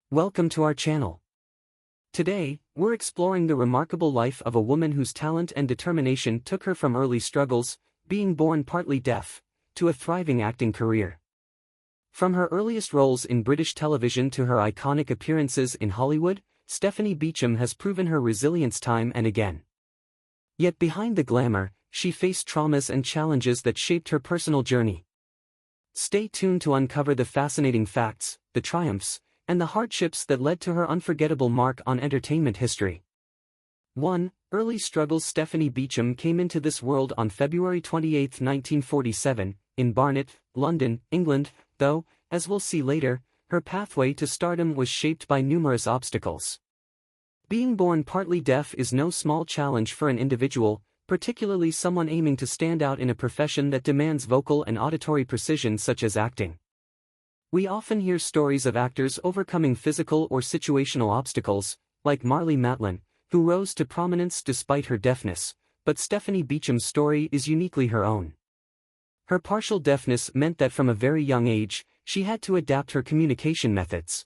Welcome to our channel. Today, we're exploring the remarkable life of a woman whose talent and determination took her from early struggles, being born partly deaf, to a thriving acting career. From her earliest roles in British television to her iconic appearances in Hollywood, Stephanie Beacham has proven her resilience time and again. Yet behind the glamour, she faced traumas and challenges that shaped her personal journey. Stay tuned to uncover the fascinating facts, the triumphs, and the hardships that led to her unforgettable mark on entertainment history. 1. Early struggles. Stephanie Beacham came into this world on February 28, 1947, in Barnet, London, England, though, as we'll see later, her pathway to stardom was shaped by numerous obstacles. Being born partly deaf is no small challenge for an individual, particularly someone aiming to stand out in a profession that demands vocal and auditory precision such as acting. We often hear stories of actors overcoming physical or situational obstacles, like Marlon Brando, who rose to prominence despite her deafness, but Stephanie Beacham's story is uniquely her own. Her partial deafness meant that from a very young age, she had to adapt her communication methods.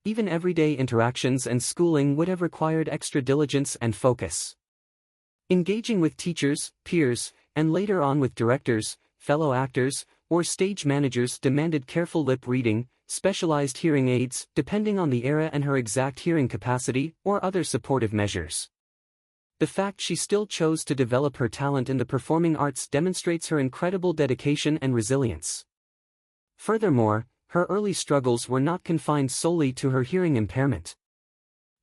Even everyday interactions and schooling would have required extra diligence and focus. Engaging with teachers, peers, and later on with directors, fellow actors, or stage managers demanded careful lip reading, specialized hearing aids, depending on the era and her exact hearing capacity, or other supportive measures. The fact she still chose to develop her talent in the performing arts demonstrates her incredible dedication and resilience. Furthermore, her early struggles were not confined solely to her hearing impairment.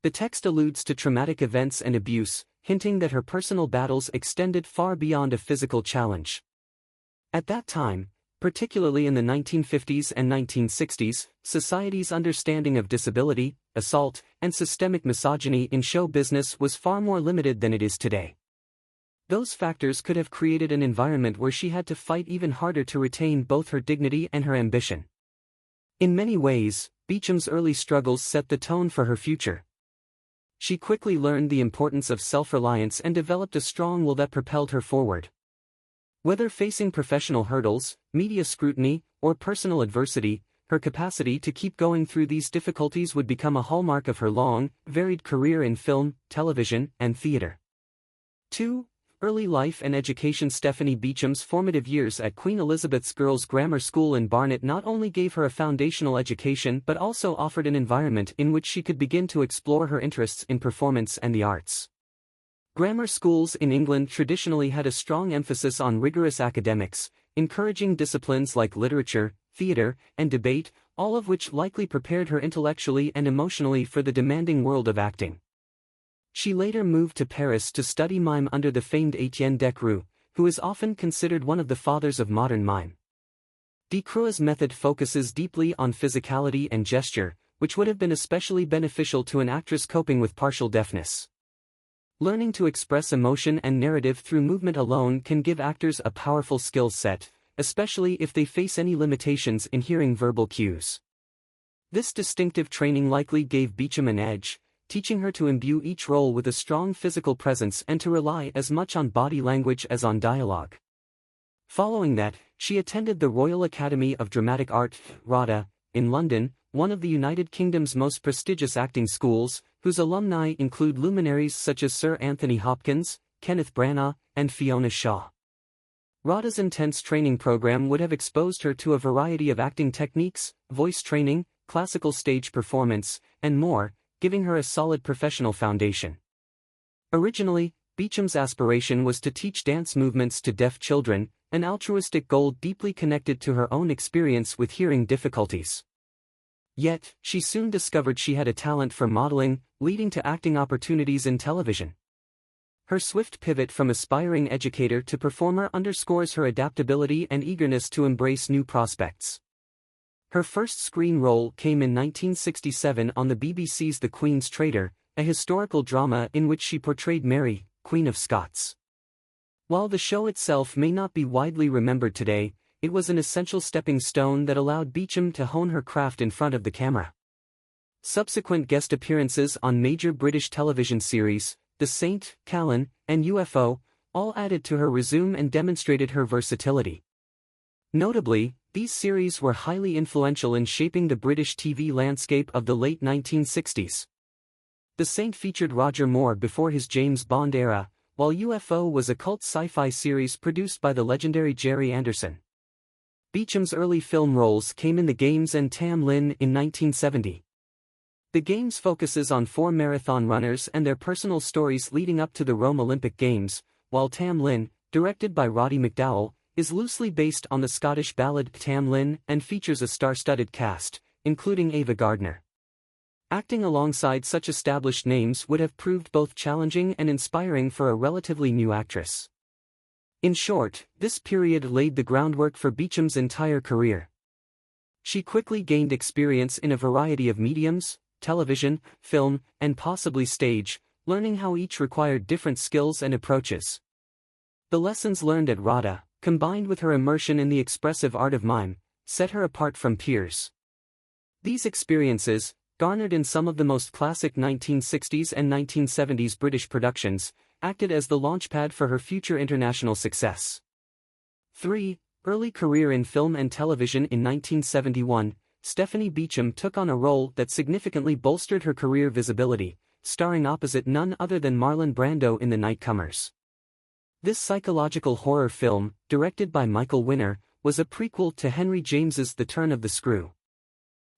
The text alludes to traumatic events and abuse, hinting that her personal battles extended far beyond a physical challenge. At that time, particularly in the 1950s and 1960s, society's understanding of disability, assault, and systemic misogyny in show business was far more limited than it is today. Those factors could have created an environment where she had to fight even harder to retain both her dignity and her ambition. In many ways, Beacham's early struggles set the tone for her future. She quickly learned the importance of self-reliance and developed a strong will that propelled her forward. Whether facing professional hurdles, media scrutiny, or personal adversity, her capacity to keep going through these difficulties would become a hallmark of her long, varied career in film, television, and theater. 2. Early life and education. Stephanie Beacham's formative years at Queen Elizabeth's Girls' Grammar School in Barnet not only gave her a foundational education but also offered an environment in which she could begin to explore her interests in performance and the arts. Grammar schools in England traditionally had a strong emphasis on rigorous academics, encouraging disciplines like literature, theatre, and debate, all of which likely prepared her intellectually and emotionally for the demanding world of acting. She later moved to Paris to study mime under the famed Etienne Decroix, who is often considered one of the fathers of modern mime. Decroix's method focuses deeply on physicality and gesture, which would have been especially beneficial to an actress coping with partial deafness. Learning to express emotion and narrative through movement alone can give actors a powerful skill set, especially if they face any limitations in hearing verbal cues. This distinctive training likely gave Beacham an edge, teaching her to imbue each role with a strong physical presence and to rely as much on body language as on dialogue. Following that, she attended the Royal Academy of Dramatic Art, RADA, in London, one of the United Kingdom's most prestigious acting schools, whose alumni include luminaries such as Sir Anthony Hopkins, Kenneth Branagh, and Fiona Shaw. RADA's intense training program would have exposed her to a variety of acting techniques, voice training, classical stage performance, and more, giving her a solid professional foundation. Originally, Beacham's aspiration was to teach dance movements to deaf children, an altruistic goal deeply connected to her own experience with hearing difficulties. Yet, she soon discovered she had a talent for modeling, leading to acting opportunities in television. Her swift pivot from aspiring educator to performer underscores her adaptability and eagerness to embrace new prospects. Her first screen role came in 1967 on the BBC's The Queen's Traitor, a historical drama in which she portrayed Mary, Queen of Scots. While the show itself may not be widely remembered today, it was an essential stepping stone that allowed Beacham to hone her craft in front of the camera. Subsequent guest appearances on major British television series, The Saint, Callan, and UFO, all added to her resume and demonstrated her versatility. Notably, These series were highly influential in shaping the British TV landscape of the late 1960s. The Saint featured Roger Moore before his James Bond era, while UFO was a cult sci-fi series produced by the legendary Gerry Anderson. Beacham's early film roles came in The Games and Tam Lin in 1970. The Games focuses on 4 marathon runners and their personal stories leading up to the Rome Olympic Games, while Tam Lin, directed by Roddy McDowall, is loosely based on the Scottish ballad Tam Lin and features a star-studded cast, including Ava Gardner. Acting alongside such established names would have proved both challenging and inspiring for a relatively new actress. In short, this period laid the groundwork for Beacham's entire career. She quickly gained experience in a variety of mediums, television, film, and possibly stage, learning how each required different skills and approaches. The lessons learned at RADA, combined with her immersion in the expressive art of mime, set her apart from peers. These experiences, garnered in some of the most classic 1960s and 1970s British productions, acted as the launchpad for her future international success. 3. Early career in film and television. In 1971, Stephanie Beacham took on a role that significantly bolstered her career visibility, starring opposite none other than Marlon Brando in The Nightcomers. This psychological horror film, directed by Michael Winner, was a prequel to Henry James's The Turn of the Screw.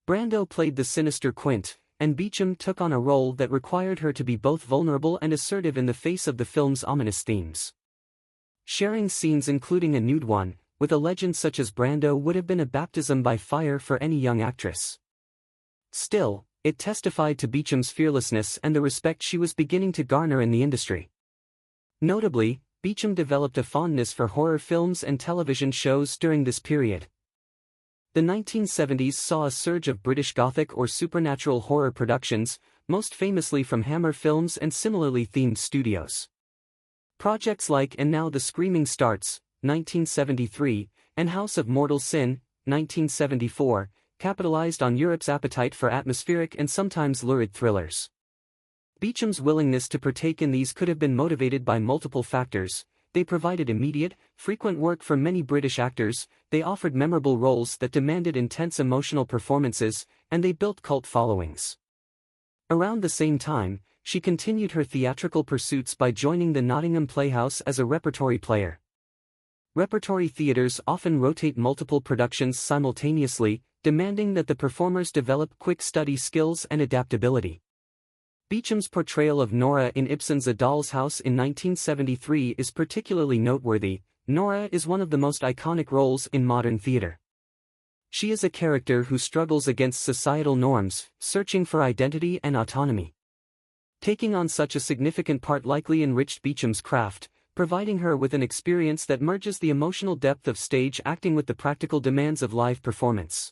Brando played the sinister Quint, and Beacham took on a role that required her to be both vulnerable and assertive in the face of the film's ominous themes. Sharing scenes including a nude one, with a legend such as Brando would have been a baptism by fire for any young actress. Still, it testified to Beacham's fearlessness and the respect she was beginning to garner in the industry. Notably, Beacham developed a fondness for horror films and television shows during this period. The 1970s saw a surge of British Gothic or supernatural horror productions, most famously from Hammer Films and similarly themed studios. Projects like And Now the Screaming Starts, 1973, and House of Mortal Sin, 1974, capitalized on Europe's appetite for atmospheric and sometimes lurid thrillers. Beacham's willingness to partake in these could have been motivated by multiple factors. They provided immediate, frequent work for many British actors, they offered memorable roles that demanded intense emotional performances, and they built cult followings. Around the same time, she continued her theatrical pursuits by joining the Nottingham Playhouse as a repertory player. Repertory theatres often rotate multiple productions simultaneously, demanding that the performers develop quick study skills and adaptability. Beacham's portrayal of Nora in Ibsen's A Doll's House in 1973 is particularly noteworthy. Nora is one of the most iconic roles in modern theatre. She is a character who struggles against societal norms, searching for identity and autonomy. Taking on such a significant part likely enriched Beacham's craft, providing her with an experience that merges the emotional depth of stage acting with the practical demands of live performance.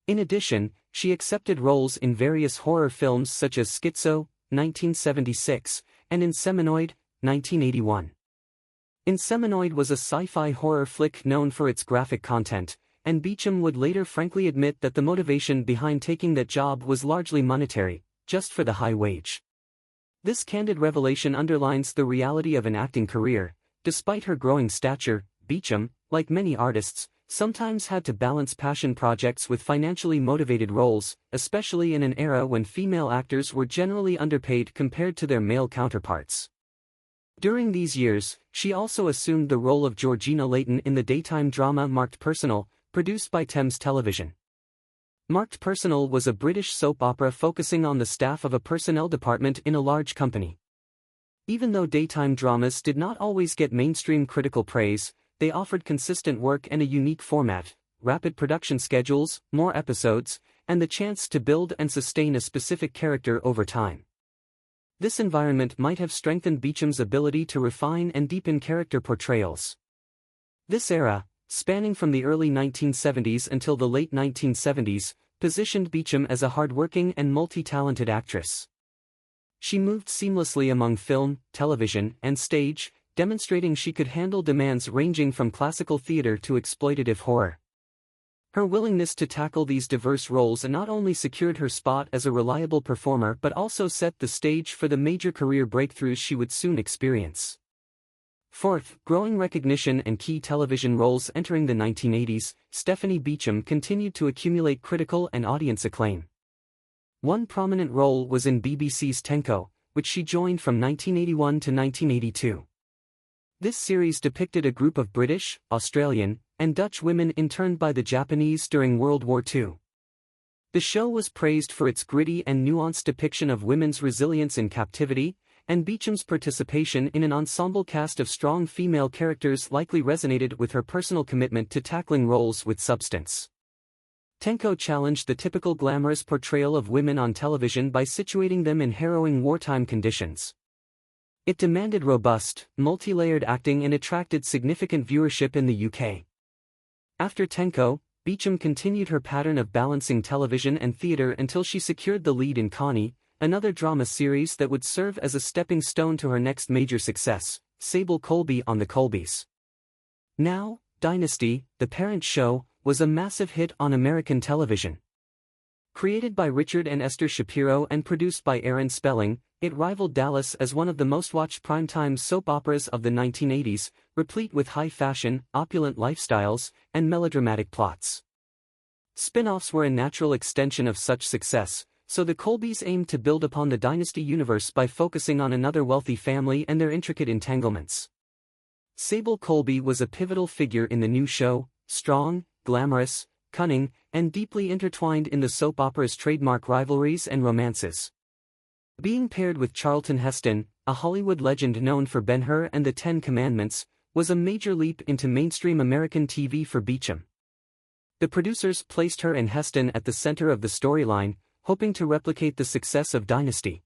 In addition, she accepted roles in various horror films such as Schizo, 1976, and Inseminoid, 1981. Inseminoid was a sci-fi horror flick known for its graphic content, and Beacham would later frankly admit that the motivation behind taking that job was largely monetary, just for the high wage. This candid revelation underlines the reality of an acting career. Despite her growing stature, Beacham, like many artists, sometimes had to balance passion projects with financially motivated roles, especially in an era when female actors were generally underpaid compared to their male counterparts. During these years, she also assumed the role of Georgina Layton in the daytime drama Marked Personal, produced by Thames Television. Marked Personal was a British soap opera focusing on the staff of a personnel department in a large company. Even though daytime dramas did not always get mainstream critical praise, they offered consistent work and a unique format, rapid production schedules, more episodes, and the chance to build and sustain a specific character over time. This environment might have strengthened Beacham's ability to refine and deepen character portrayals. This era, spanning from the early 1970s until the late 1970s, positioned Beacham as a hardworking and multi-talented actress. She moved seamlessly among film, television, and stage, demonstrating she could handle demands ranging from classical theater to exploitative horror. Her willingness to tackle these diverse roles not only secured her spot as a reliable performer but also set the stage for the major career breakthroughs she would soon experience. Fourth, growing recognition and key television roles. Entering the 1980s, Stephanie Beacham continued to accumulate critical and audience acclaim. One prominent role was in BBC's Tenko, which she joined from 1981 to 1982. This series depicted a group of British, Australian, and Dutch women interned by the Japanese during World War II. The show was praised for its gritty and nuanced depiction of women's resilience in captivity, and Beacham's participation in an ensemble cast of strong female characters likely resonated with her personal commitment to tackling roles with substance. Tenko challenged the typical glamorous portrayal of women on television by situating them in harrowing wartime conditions. It demanded robust, multi-layered acting and attracted significant viewership in the UK. After Tenko, Beacham continued her pattern of balancing television and theatre until she secured the lead in Connie, another drama series that would serve as a stepping stone to her next major success, Sable Colby on the Colbys. Now, Dynasty, the parent show, was a massive hit on American television. Created by Richard and Esther Shapiro and produced by Aaron Spelling, it rivaled Dallas as one of the most-watched primetime soap operas of the 1980s, replete with high-fashion, opulent lifestyles, and melodramatic plots. Spin-offs were a natural extension of such success, so the Colbys aimed to build upon the Dynasty universe by focusing on another wealthy family and their intricate entanglements. Sable Colby was a pivotal figure in the new show, strong, glamorous, cunning, and deeply intertwined in the soap opera's trademark rivalries and romances. Being paired with Charlton Heston, a Hollywood legend known for Ben-Hur and the Ten Commandments, was a major leap into mainstream American TV for Beacham. The producers placed her and Heston at the center of the storyline, hoping to replicate the success of Dynasty.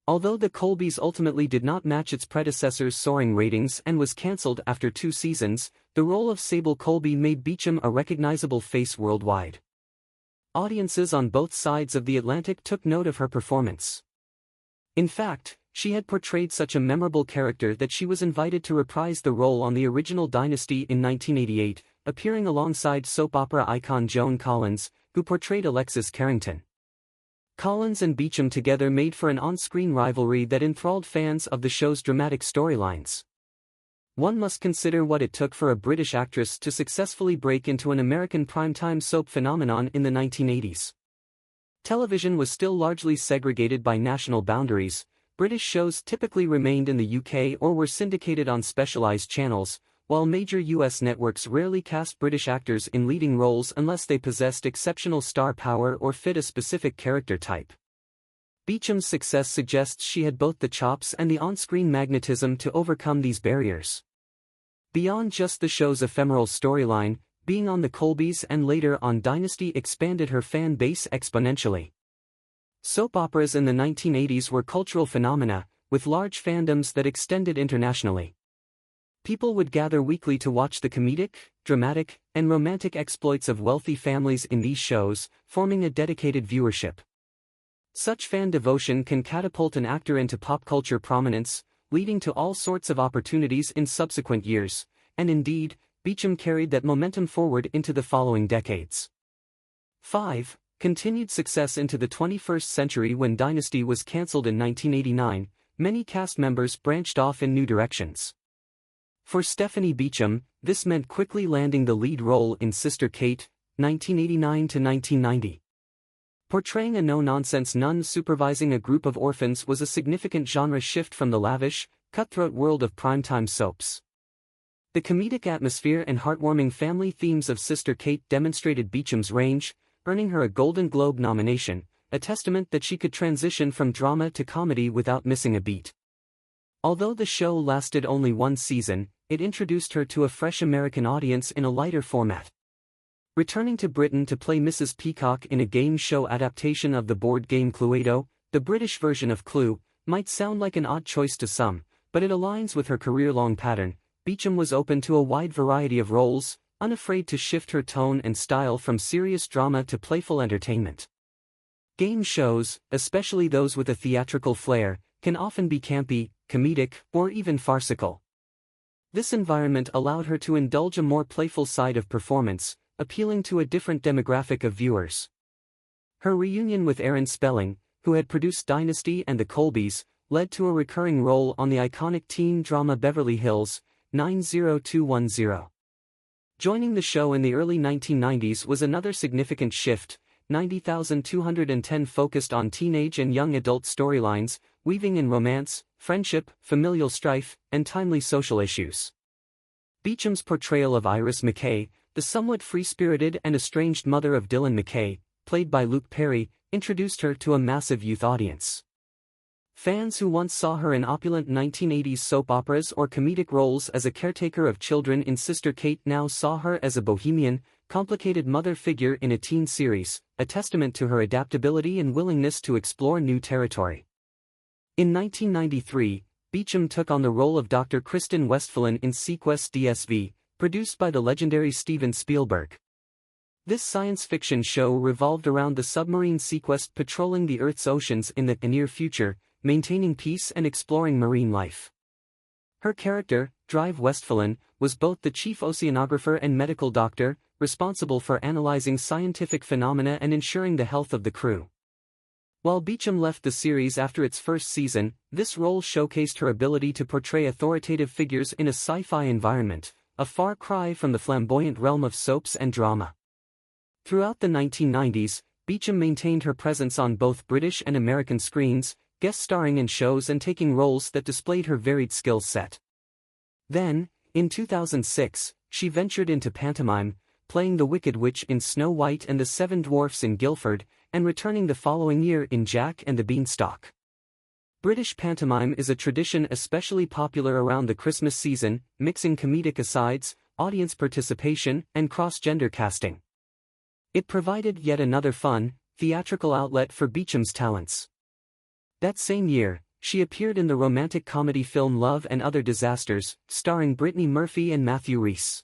Although the Colbys ultimately did not match its predecessor's soaring ratings and was cancelled after 2 seasons, the role of Sable Colby made Beacham a recognizable face worldwide. Audiences on both sides of the Atlantic took note of her performance. In fact, she had portrayed such a memorable character that she was invited to reprise the role on the original Dynasty in 1988, appearing alongside soap opera icon Joan Collins, who portrayed Alexis Carrington. Collins and Beacham together made for an on-screen rivalry that enthralled fans of the show's dramatic storylines. One must consider what it took for a British actress to successfully break into an American primetime soap phenomenon in the 1980s. Television was still largely segregated by national boundaries. British shows typically remained in the UK or were syndicated on specialized channels, while major US networks rarely cast British actors in leading roles unless they possessed exceptional star power or fit a specific character type. Beacham's success suggests she had both the chops and the on-screen magnetism to overcome these barriers. Beyond just the show's ephemeral storyline, being on the Colbys and later on Dynasty expanded her fan base exponentially. Soap operas in the 1980s were cultural phenomena, with large fandoms that extended internationally. People would gather weekly to watch the comedic, dramatic, and romantic exploits of wealthy families in these shows, forming a dedicated viewership. Such fan devotion can catapult an actor into pop culture prominence, leading to all sorts of opportunities in subsequent years, and indeed, Beacham carried that momentum forward into the following decades. 5. Continued success into the 21st century. When Dynasty was cancelled in 1989, many cast members branched off in new directions. For Stephanie Beacham, this meant quickly landing the lead role in Sister Kate, 1989 to 1990. Portraying a no-nonsense nun supervising a group of orphans was a significant genre shift from the lavish, cutthroat world of primetime soaps. The comedic atmosphere and heartwarming family themes of Sister Kate demonstrated Beacham's range, earning her a Golden Globe nomination, a testament that she could transition from drama to comedy without missing a beat. Although the show lasted only 1 season, it introduced her to a fresh American audience in a lighter format. Returning to Britain to play Mrs. Peacock in a game show adaptation of the board game Cluedo, the British version of Clue, might sound like an odd choice to some, but it aligns with her career-long pattern. Beacham was open to a wide variety of roles, unafraid to shift her tone and style from serious drama to playful entertainment. Game shows, especially those with a theatrical flair, can often be campy, comedic, or even farcical. This environment allowed her to indulge a more playful side of performance, appealing to a different demographic of viewers. Her reunion with Aaron Spelling, who had produced Dynasty and the Colbys, led to a recurring role on the iconic teen drama Beverly Hills 90210. Joining the show in the early 1990s was another significant shift. 90,210 focused on teenage and young adult storylines, weaving in romance, friendship, familial strife, and timely social issues. Beacham's portrayal of Iris McKay, the somewhat free-spirited and estranged mother of Dylan McKay, played by Luke Perry, introduced her to a massive youth audience. Fans who once saw her in opulent 1980s soap operas or comedic roles as a caretaker of children in Sister Kate now saw her as a bohemian, complicated mother figure in a teen series, a testament to her adaptability and willingness to explore new territory. In 1993, Beacham took on the role of Dr. Kristen Westphalen in seaQuest DSV, produced by the legendary Steven Spielberg. This science fiction show revolved around the submarine seaQuest patrolling the Earth's oceans in the near future, maintaining peace and exploring marine life. Her character, Drive Westphalen, was both the chief oceanographer and medical doctor, responsible for analyzing scientific phenomena and ensuring the health of the crew. While Beacham left the series after its first season, this role showcased her ability to portray authoritative figures in a sci-fi environment, a far cry from the flamboyant realm of soaps and drama. Throughout the 1990s, Beacham maintained her presence on both British and American screens, guest starring in shows and taking roles that displayed her varied skill set. Then, in 2006, she ventured into pantomime, playing the Wicked Witch in Snow White and the Seven Dwarfs in Guilford, and returning the following year in Jack and the Beanstalk. British pantomime is a tradition especially popular around the Christmas season, mixing comedic asides, audience participation, and cross-gender casting. It provided yet another fun, theatrical outlet for Beacham's talents. That same year, she appeared in the romantic comedy film Love and Other Disasters, starring Brittany Murphy and Matthew Rhys.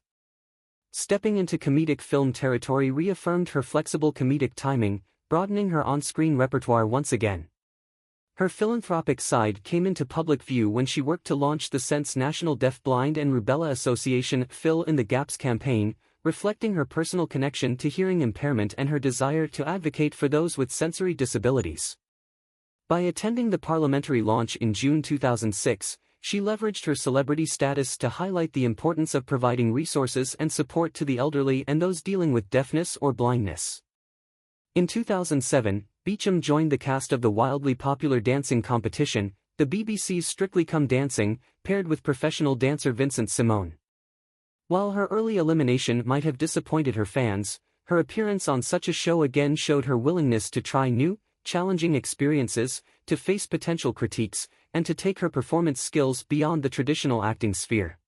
Stepping into comedic film territory reaffirmed her flexible comedic timing, broadening her on-screen repertoire once again. Her philanthropic side came into public view when she worked to launch the Sense National Deaf-Blind and Rubella Association Fill in the Gaps campaign, reflecting her personal connection to hearing impairment and her desire to advocate for those with sensory disabilities. By attending the parliamentary launch in June 2006, she leveraged her celebrity status to highlight the importance of providing resources and support to the elderly and those dealing with deafness or blindness. In 2007, Beacham joined the cast of the wildly popular dancing competition, the BBC's Strictly Come Dancing, paired with professional dancer Vincent Simone. While her early elimination might have disappointed her fans, her appearance on such a show again showed her willingness to try new, challenging experiences, to face potential critiques, and to take her performance skills beyond the traditional acting sphere.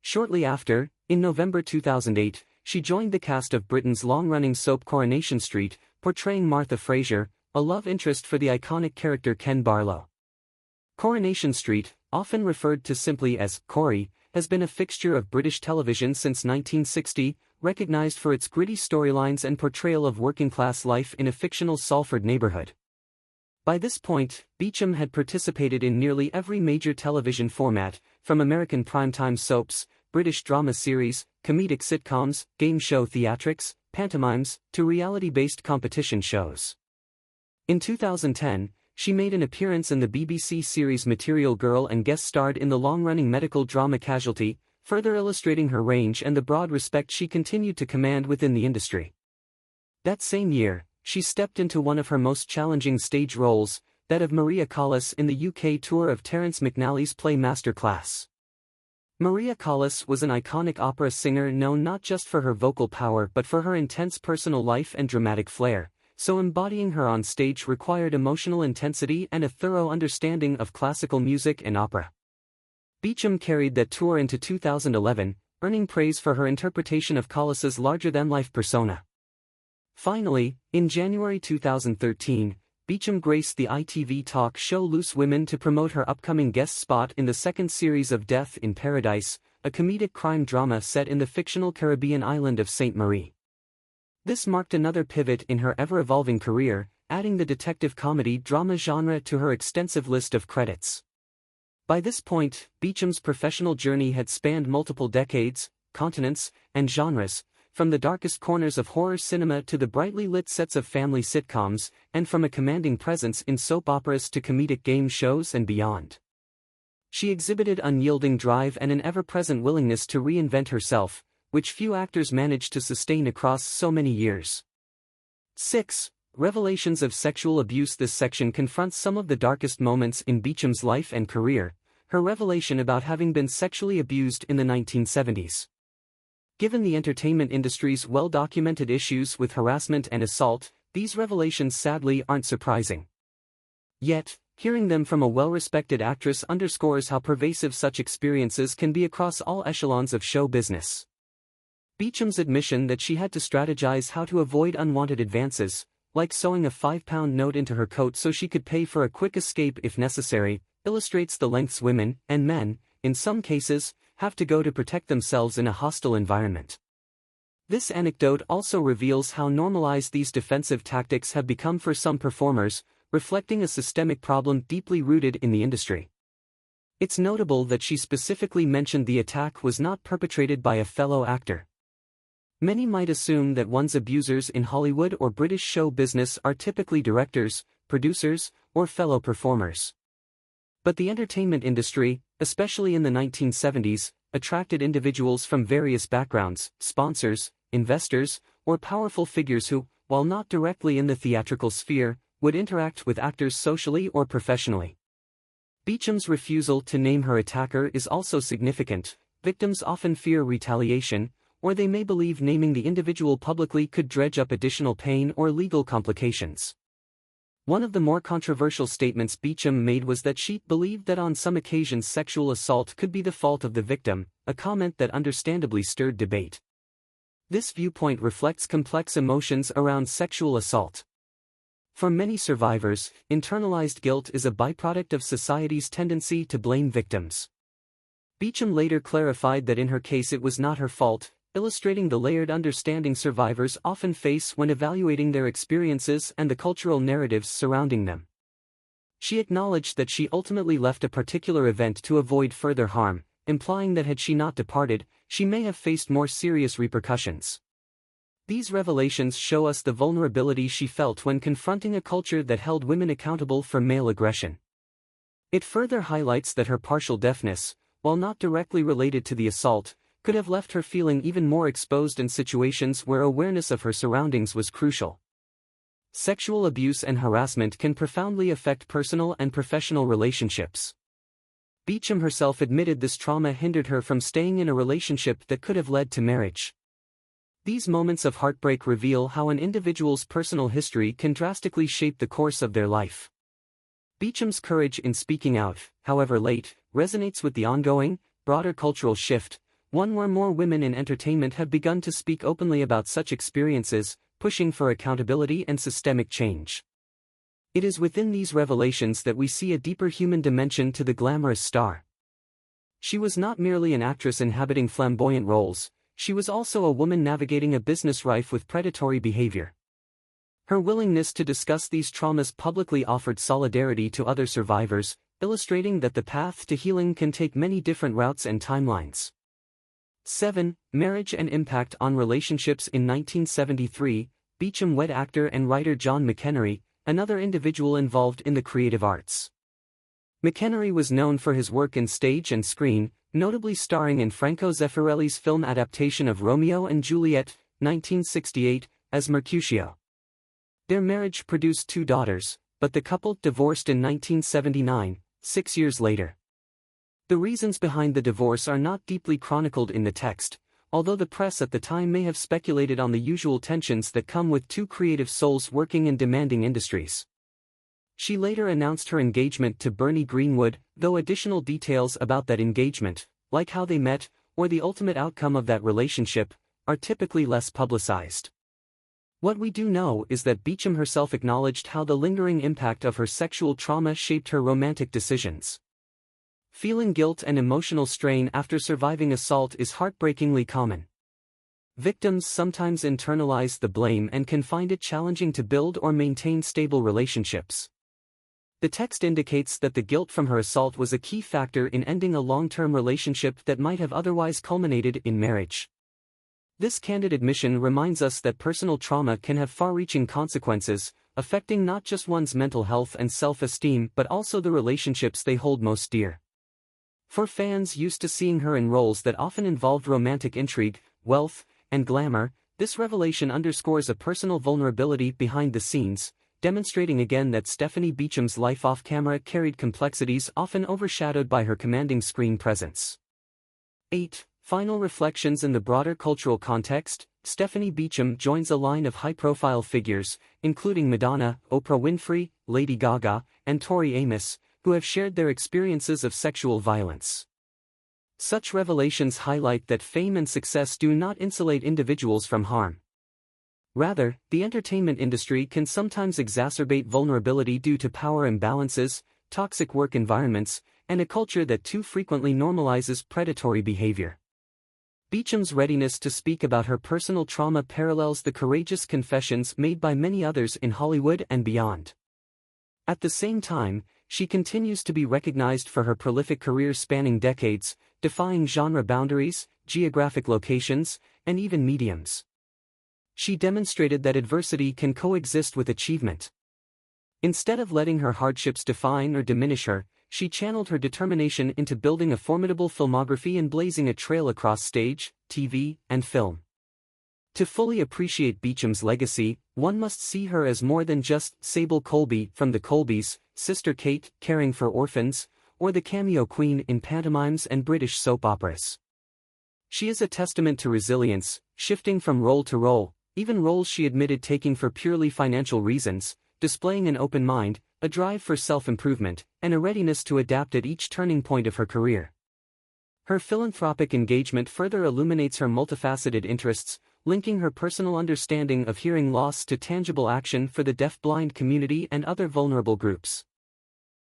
Shortly after, in November 2008, she joined the cast of Britain's long-running soap Coronation Street, portraying Martha Fraser, a love interest for the iconic character Ken Barlow. Coronation Street, often referred to simply as Corrie, has been a fixture of British television since 1960, recognized for its gritty storylines and portrayal of working-class life in a fictional Salford neighborhood. By this point, Beacham had participated in nearly every major television format, from American primetime soaps, British drama series, comedic sitcoms, game show theatrics, pantomimes, to reality-based competition shows. In 2010, she made an appearance in the BBC series Material Girl and guest starred in the long-running medical drama Casualty, further illustrating her range and the broad respect she continued to command within the industry. That same year, she stepped into one of her most challenging stage roles, that of Maria Callas in the UK tour of Terence McNally's play Masterclass. Maria Callas was an iconic opera singer known not just for her vocal power but for her intense personal life and dramatic flair, so embodying her on stage required emotional intensity and a thorough understanding of classical music and opera. Beacham carried that tour into 2011, earning praise for her interpretation of Callas's larger-than-life persona. Finally, in January 2013, Beacham graced the ITV talk show Loose Women to promote her upcoming guest spot in the second series of Death in Paradise, a comedic crime drama set in the fictional Caribbean island of Sainte Marie. This marked another pivot in her ever-evolving career, adding the detective comedy drama genre to her extensive list of credits. By this point, Beacham's professional journey had spanned multiple decades, continents, and genres, from the darkest corners of horror cinema to the brightly lit sets of family sitcoms, and from a commanding presence in soap operas to comedic game shows and beyond. She exhibited unyielding drive and an ever-present willingness to reinvent herself, which few actors manage to sustain across so many years. 6. Revelations of sexual abuse. This section confronts some of the darkest moments in Beacham's life and career, her revelation about having been sexually abused in the 1970s. Given the entertainment industry's well-documented issues with harassment and assault, these revelations sadly aren't surprising. Yet, hearing them from a well-respected actress underscores how pervasive such experiences can be across all echelons of show business. Beacham's admission that she had to strategize how to avoid unwanted advances, like sewing a 5-pound note into her coat so she could pay for a quick escape if necessary, illustrates the lengths women, and men, in some cases, have to go to protect themselves in a hostile environment. This anecdote also reveals how normalized these defensive tactics have become for some performers, reflecting a systemic problem deeply rooted in the industry. It's notable that she specifically mentioned the attack was not perpetrated by a fellow actor. Many might assume that one's abusers in Hollywood or British show business are typically directors, producers, or fellow performers. But the entertainment industry, especially in the 1970s, attracted individuals from various backgrounds, sponsors, investors, or powerful figures who, while not directly in the theatrical sphere, would interact with actors socially or professionally. Beacham's refusal to name her attacker is also significant. Victims often fear retaliation, or they may believe naming the individual publicly could dredge up additional pain or legal complications. One of the more controversial statements Beacham made was that she believed that on some occasions sexual assault could be the fault of the victim, a comment that understandably stirred debate. This viewpoint reflects complex emotions around sexual assault. For many survivors, internalized guilt is a byproduct of society's tendency to blame victims. Beacham later clarified that in her case it was not her fault, illustrating the layered understanding survivors often face when evaluating their experiences and the cultural narratives surrounding them. She acknowledged that she ultimately left a particular event to avoid further harm, implying that had she not departed, she may have faced more serious repercussions. These revelations show us the vulnerability she felt when confronting a culture that held women accountable for male aggression. It further highlights that her partial deafness, while not directly related to the assault, could have left her feeling even more exposed in situations where awareness of her surroundings was crucial. Sexual abuse and harassment can profoundly affect personal and professional relationships. Beacham herself admitted this trauma hindered her from staying in a relationship that could have led to marriage. These moments of heartbreak reveal how an individual's personal history can drastically shape the course of their life. Beacham's courage in speaking out, however late, resonates with the ongoing, broader cultural shift, one where more women in entertainment have begun to speak openly about such experiences, pushing for accountability and systemic change. It is within these revelations that we see a deeper human dimension to the glamorous star. She was not merely an actress inhabiting flamboyant roles, she was also a woman navigating a business rife with predatory behavior. Her willingness to discuss these traumas publicly offered solidarity to other survivors, illustrating that the path to healing can take many different routes and timelines. 7. Marriage and impact on relationships. In 1973, Beacham wed actor and writer John McEnery, another individual involved in the creative arts. McEnery was known for his work in stage and screen, notably starring in Franco Zeffirelli's film adaptation of Romeo and Juliet, 1968, as Mercutio. Their marriage produced 2 daughters, but the couple divorced in 1979, 6 years later. The reasons behind the divorce are not deeply chronicled in the text, although the press at the time may have speculated on the usual tensions that come with 2 creative souls working in demanding industries. She later announced her engagement to Bernie Greenwood, though additional details about that engagement, like how they met, or the ultimate outcome of that relationship, are typically less publicized. What we do know is that Beacham herself acknowledged how the lingering impact of her sexual trauma shaped her romantic decisions. Feeling guilt and emotional strain after surviving assault is heartbreakingly common. Victims sometimes internalize the blame and can find it challenging to build or maintain stable relationships. The text indicates that the guilt from her assault was a key factor in ending a long-term relationship that might have otherwise culminated in marriage. This candid admission reminds us that personal trauma can have far-reaching consequences, affecting not just one's mental health and self-esteem but also the relationships they hold most dear. For fans used to seeing her in roles that often involved romantic intrigue, wealth, and glamour, this revelation underscores a personal vulnerability behind the scenes, demonstrating again that Stephanie Beacham's life off-camera carried complexities often overshadowed by her commanding screen presence. 8. Final reflections. In the broader cultural context, Stephanie Beacham joins a line of high-profile figures, including Madonna, Oprah Winfrey, Lady Gaga, and Tori Amos, who have shared their experiences of sexual violence. Such revelations highlight that fame and success do not insulate individuals from harm. Rather, the entertainment industry can sometimes exacerbate vulnerability due to power imbalances, toxic work environments, and a culture that too frequently normalizes predatory behavior. Beacham's readiness to speak about her personal trauma parallels the courageous confessions made by many others in Hollywood and beyond. At the same time, she continues to be recognized for her prolific career spanning decades, defying genre boundaries, geographic locations, and even mediums. She demonstrated that adversity can coexist with achievement. Instead of letting her hardships define or diminish her, she channeled her determination into building a formidable filmography and blazing a trail across stage, TV, and film. To fully appreciate Beacham's legacy, one must see her as more than just Sable Colby from the Colbys, Sister Kate caring for orphans, or the cameo queen in pantomimes and British soap operas. She is a testament to resilience, shifting from role to role, even roles she admitted taking for purely financial reasons, displaying an open mind, a drive for self-improvement, and a readiness to adapt at each turning point of her career. Her philanthropic engagement further illuminates her multifaceted interests, linking her personal understanding of hearing loss to tangible action for the deaf-blind community and other vulnerable groups.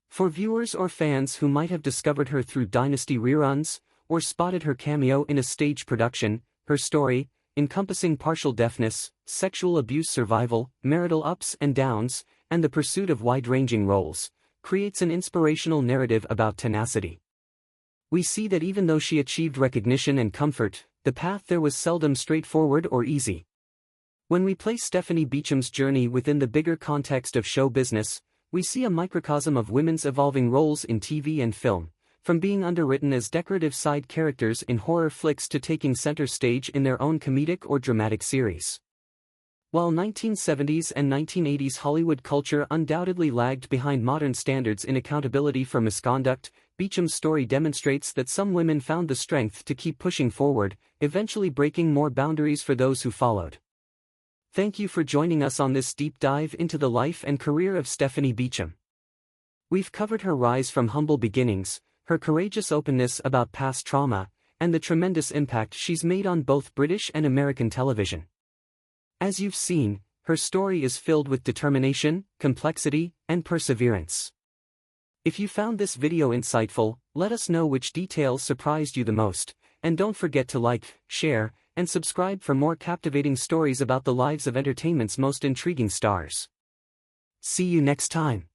For viewers or fans who might have discovered her through Dynasty reruns, or spotted her cameo in a stage production, her story, encompassing partial deafness, sexual abuse survival, marital ups and downs, and the pursuit of wide-ranging roles, creates an inspirational narrative about tenacity. We see that even though she achieved recognition and comfort, the path there was seldom straightforward or easy. When we place Stephanie Beacham's journey within the bigger context of show business, we see a microcosm of women's evolving roles in TV and film, from being underwritten as decorative side characters in horror flicks to taking center stage in their own comedic or dramatic series. While 1970s and 1980s Hollywood culture undoubtedly lagged behind modern standards in accountability for misconduct, Beacham's story demonstrates that some women found the strength to keep pushing forward, eventually breaking more boundaries for those who followed. Thank you for joining us on this deep dive into the life and career of Stephanie Beacham. We've covered her rise from humble beginnings, her courageous openness about past trauma, and the tremendous impact she's made on both British and American television. As you've seen, her story is filled with determination, complexity, and perseverance. If you found this video insightful, let us know which details surprised you the most, and don't forget to like, share, and subscribe for more captivating stories about the lives of entertainment's most intriguing stars. See you next time.